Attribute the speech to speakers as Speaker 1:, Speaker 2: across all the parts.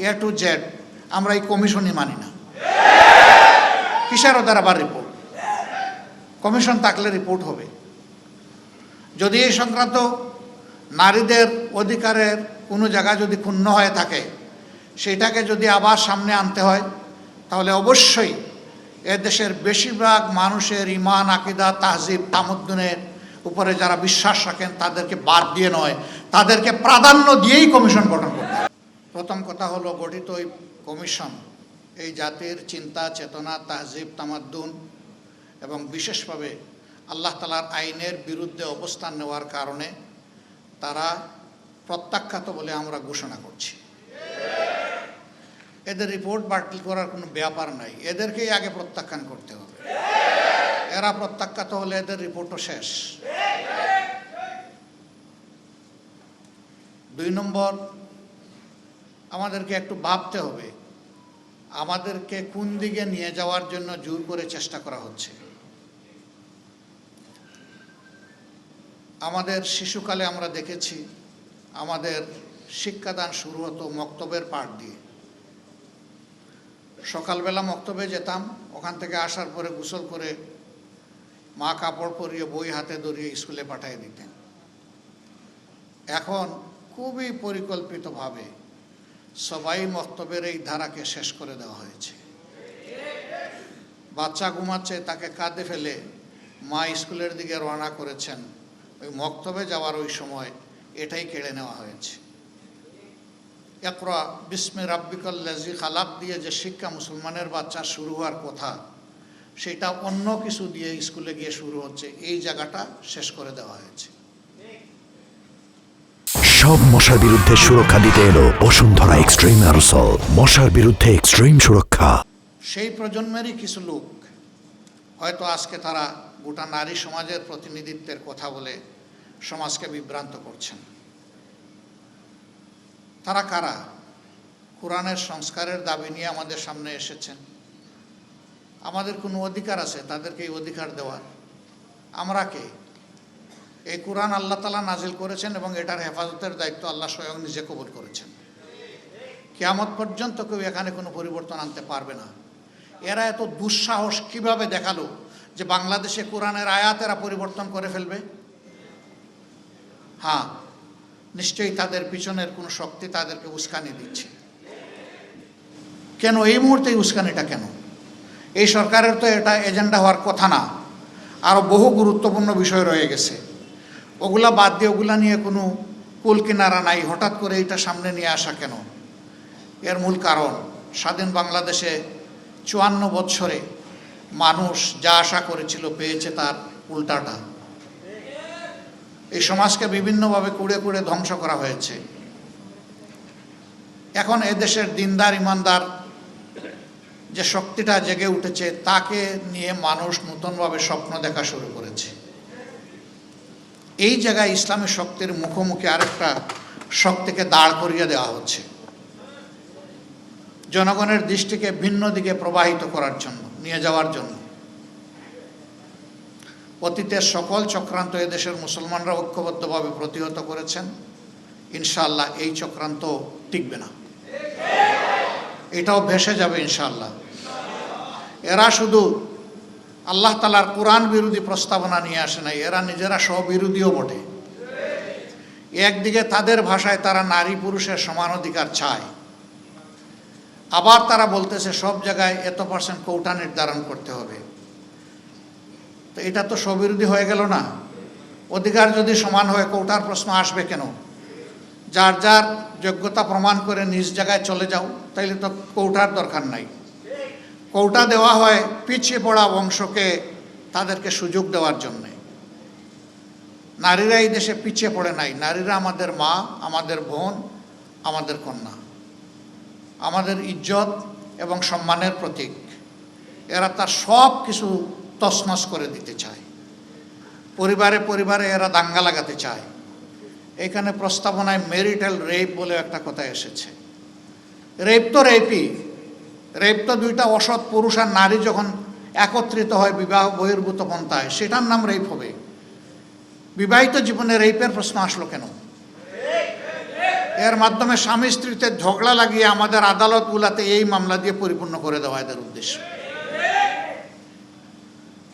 Speaker 1: A to Z আমরা এই কমিশনই মানি না। কিসের ওদের আবার রিপোর্ট? কমিশন থাকলে রিপোর্ট হবে। যদি এই সংক্রান্ত নারীদের অধিকারের কোনো জায়গা যদি ক্ষুণ্ণ হয়ে থাকে, সেটাকে যদি আবার সামনে আনতে হয়, তাহলে অবশ্যই এদেশের বেশিরভাগ মানুষের ঈমান, আকীদা, তাহজিব, তামাদ্দুনের উপরে যারা বিশ্বাস রাখেন তাদেরকে বাদ দিয়ে নয়, তাদেরকে প্রাধান্য দিয়েই কমিশন গঠন করতে হবে। প্রথম কথা হলো, গঠিত এই কমিশন এই জাতির চিন্তা, চেতনা, তাহজিব, তামাদ্দুন এবং বিশেষভাবে আল্লাহ তাআলার আইনের বিরুদ্ধে অবস্থান নেওয়ার কারণে তারা প্রত্যাখ্যাত বলে আমরা ঘোষণা করছি। এদের রিপোর্ট বাতিল করার কোনো ব্যাপার নাই, এদেরকেই আগে প্রত্যাখ্যান করতে হবে। এরা প্রত্যাখ্যাত হলে এদের রিপোর্টও শেষ। 2 নম্বর, আমাদেরকে একটু ভাবতে হবে আমাদেরকে কোন দিকে নিয়ে যাওয়ার জন্য জোর করে চেষ্টা করা হচ্ছে। আমাদের শিশুকালে আমরা দেখেছি আমাদের শিক্ষাদান শুরু হতো মক্তবের পাঠ দিয়ে। সকালবেলা মক্তবে যেতাম, ওখান থেকে আসার পরে গোসল করে মা কাপড় পরিয়ে বই হাতে ধরিয়ে স্কুলে পাঠিয়ে দিতেন। এখন খুবই পরিকল্পিতভাবে সবাই মক্তবের এই ধারাকে শেষ করে দেওয়া হয়েছে। বাচ্চা ঘুমাচ্ছে, তাকে কাঁধে ফেলে মা স্কুলের দিকে রওনা করেছেন, ওই মক্তবে যাওয়ার ওই সময় এটাই কেড়ে নেওয়া হয়েছে। ইকরা বিস্মি রাব্বিকাল্লাযী খালাক দিয়ে যে শিক্ষা মুসলমানের বাচ্চার শুরু হওয়ার কথা, সেটা অন্য কিছু দিয়ে স্কুলে গিয়ে শুরু হচ্ছে। এই জায়গাটা শেষ করে দেওয়া হয়েছে।
Speaker 2: সব মশার বিরুদ্ধে সুরক্ষা দিতে এলো বসুন্ধরা এক্সট্রিম অ্যারোসল, মশার বিরুদ্ধে এক্সট্রিম সুরক্ষা।
Speaker 1: সেই প্রজন্মেরই কিছু লোক হয়তো আজকে তারা গোটা নারী সমাজের প্রতিনিধিত্বের কথা বলে সমাজকে বিভ্রান্ত করছেন। তারা কারা? কোরআনের সংস্কারের দাবি নিয়ে আমাদের সামনে এসেছেন। আমাদের কোনো অধিকার আছে তাদেরকে এই অধিকার দেওয়ার? আমরা কে? এই কোরআন আল্লাহ তাআলা নাজিল করেছেন এবং এটার হেফাজতের দায়িত্ব আল্লাহ স্বয়ং নিজে কবুল করেছেন। কিয়ামত পর্যন্ত কেউ এখানে কোনো পরিবর্তন আনতে পারবে না। এরা এত দুঃসাহস কিভাবে দেখালো যে বাংলাদেশে কোরআনের আয়াতেরা পরিবর্তন করে ফেলবে? হ্যাঁ, নিশ্চয়ই তাদের পিছনের কোনো শক্তি তাদেরকে উস্কানি দিচ্ছে। কেন এই মুহূর্তে এই উস্কানিটা কেন? এই সরকারের তো এটা এজেন্ডা হওয়ার কথা না। আরও বহু গুরুত্বপূর্ণ বিষয় রয়ে গেছে, ওগুলা বাদ দিয়ে ওগুলা নিয়ে কোনো কুল কিনারা নাই। হঠাৎ করে এটা সামনে নিয়ে আসা কেন? এর মূল কারণ, স্বাধীন বাংলাদেশে 54 বছরে মানুষ যা আশা করেছিল পেয়েছে তার উল্টাটা। এই সমাজকে বিভিন্নভাবে কুড়ে কুড়ে ধ্বংস করা হয়েছে। এখন এদেশের দিনদার ইমানদার যে শক্তিটা জেগে উঠেছে, তাকে নিয়ে মানুষ নতুনভাবে স্বপ্ন দেখা শুরু করেছে। এই জায়গায় ইসলামী শক্তির মুখোমুখি আরেকটা শক্তিকে দাঁড় করিয়ে দেওয়া হচ্ছে, জনগণের দৃষ্টিকে ভিন্ন দিকে প্রবাহিত করার জন্য, নিয়ে যাওয়ার জন্য। অতীতের সকল চক্রান্ত এদেশের মুসলমানরা ঐক্যবদ্ধভাবে প্রতিহত করেছেন। ইনশাআল্লাহ এই চক্রান্ত টিকবে না, এটাও ভেসে যাবে ইনশাআল্লাহ। এরা শুধু আল্লাহ তাআলার কোরআন বিরোধী প্রস্তাবনা নিয়ে আসে নাই, এরা নিজেরা স্ববিরোধীও বটে। একদিকে তাদের ভাষায় তারা নারী পুরুষের সমান অধিকার চায়, আবার তারা বলতেছে সব জায়গায় এত % কোটা নির্ধারণ করতে হবে। তো এটা তো স্ববিরোধী হয়ে গেল না? অধিকার যদি সমান হয় কোটার প্রশ্ন আসবে কেন? যার যার যোগ্যতা প্রমাণ করে নিজ জায়গায় চলে যাও, তাইলে তো কোটার দরকার নাই। কোটা দেওয়া হয় পিছিয়ে পড়া বংশকে তাদেরকে সুযোগ দেওয়ার জন্যে। নারীরা এই দেশে পিছিয়ে পড়ে নাই। নারীরা আমাদের মা, আমাদের বোন, আমাদের কন্যা, আমাদের ইজ্জত এবং সম্মানের প্রতীক। এরা তার সব কিছু তছনছ করে দিতে চায়। পরিবারে পরিবারে এরা দাঙ্গা লাগাতে চায়। এখানে প্রস্তাবনায় ম্যারিটাল রেপ বলে একটা কথা এসেছে। রেপ তো রেপই, রেপ তো দুইটা অসৎ পুরুষ আর নারী যখন একত্রিত হয় বিবাহ বহির্ভূত পন্থায়, সেটার নাম রেপ হবে। বিবাহিত জীবনে রেপের প্রশ্ন আসলো কেন? এর মাধ্যমে স্বামী স্ত্রীতে ঝগড়া লাগিয়ে আমাদের আদালতগুলোতে এই মামলা দিয়ে পরিপূর্ণ করে দেওয়া এদের উদ্দেশ্য।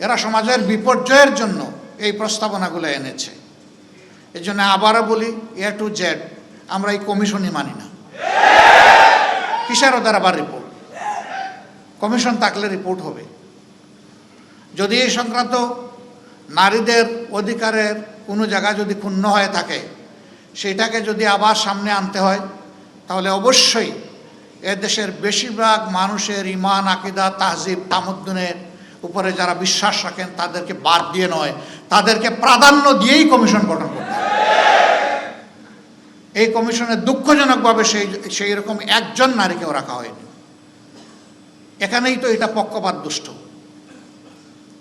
Speaker 1: এরা সমাজের বিপর্যয়ের জন্য এই প্রস্তাবনাগুলো এনেছে। এই জন্য আবারও বলি, এ টু জেড আমরা এই কমিশনই মানি না। কিসের ওদের আবার রিপোর্ট? কমিশন থাকলে রিপোর্ট হবে। যদি এই সংক্রান্ত নারীদের অধিকারের কোনো জায়গা যদি ক্ষুণ্ণ হয়ে থাকে, সেটাকে যদি আবার সামনে আনতে হয়, তাহলে অবশ্যই এ দেশের বেশিরভাগ মানুষের ঈমান, আকীদা, তাহজিব, তামাদ্দুনের উপরে যারা বিশ্বাস রাখেন তাদেরকে বাদ দিয়ে নয়, তাদেরকে প্রাধান্য দিয়েই কমিশন গঠন করতে হবে। এই কমিশনে দুঃখজনকভাবে সেই রকম একজন নারীকেও রাখা হয়নি। এখানেই তো এটা পক্ষপাত দুষ্ট।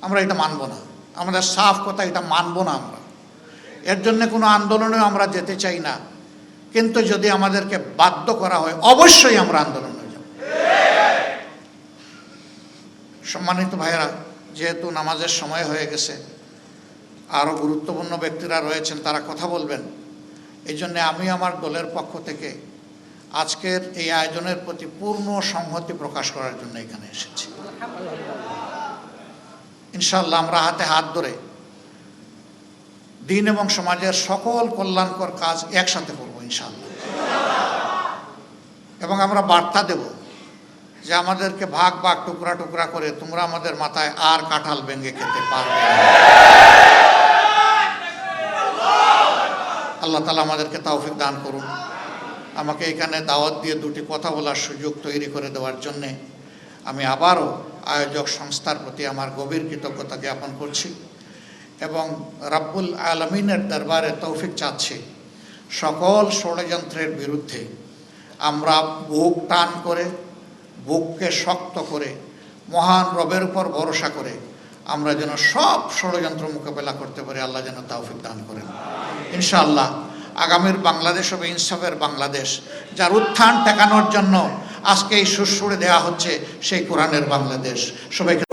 Speaker 1: আমরা এটা মানব না, আমাদের সাফ কথা, এটা মানব না আমরা। এর জন্য কোনো আন্দোলনেও আমরা যেতে চাই না, কিন্তু যদি আমাদেরকে বাধ্য করা হয় অবশ্যই আমরা আন্দোলনে যাব। সম্মানিত ভাইয়েরা, যেহেতু নামাজের সময় হয়ে গেছে, আরও গুরুত্বপূর্ণ ব্যক্তিরা রয়েছেন, তারা কথা বলবেন। এই জন্যে আমি আমার দলের পক্ষ থেকে আজকের এই আয়োজনের প্রতি পূর্ণ সংহতি প্রকাশ করার জন্য এখানে এসেছি। ইনশাআল্লাহ আমরা হাতে হাত ধরে দিন এবং সমাজের সকল কল্যাণকর কাজ একসাথে করব ইনশাআল্লাহ। এবং আমরা বার্তা দেব যে আমাদেরকে ভাগ ভাগ, টুকরা টুকরা করে তোমরা আমাদের মাথায় আর কাঁঠাল ভেঙে খেতে পারবে না। আল্লাহ তাআলা আমাদেরকে তৌফিক দান করুন। আমাকে এখানে দাওয়াত দিয়ে দুটি কথা বলার সুযোগ তৈরি করে দেওয়ার জন্যে আমি আবারও আয়োজক সংস্থার প্রতি আমার গভীর কৃতজ্ঞতা জ্ঞাপন করছি এবং রাব্বুল আলামিনের দরবারে তৌফিক চাচ্ছি সকল ষড়যন্ত্রের বিরুদ্ধে আমরা বুক টান করে, বুককে শক্ত করে, মহান রবের উপর ভরসা করে আমরা যেন সব ষড়যন্ত্র মোকাবেলা করতে পারি। আল্লাহ যেন তৌফিক দান করেন ইনশাআল্লাহ। আগামীর বাংলাদেশ হবে ইনসাফের বাংলাদেশ, যার উত্থান ঠেকানোর জন্য আজকে এই সুর দেওয়া হচ্ছে সেই কোরআনের বাংলাদেশ। সবাইকে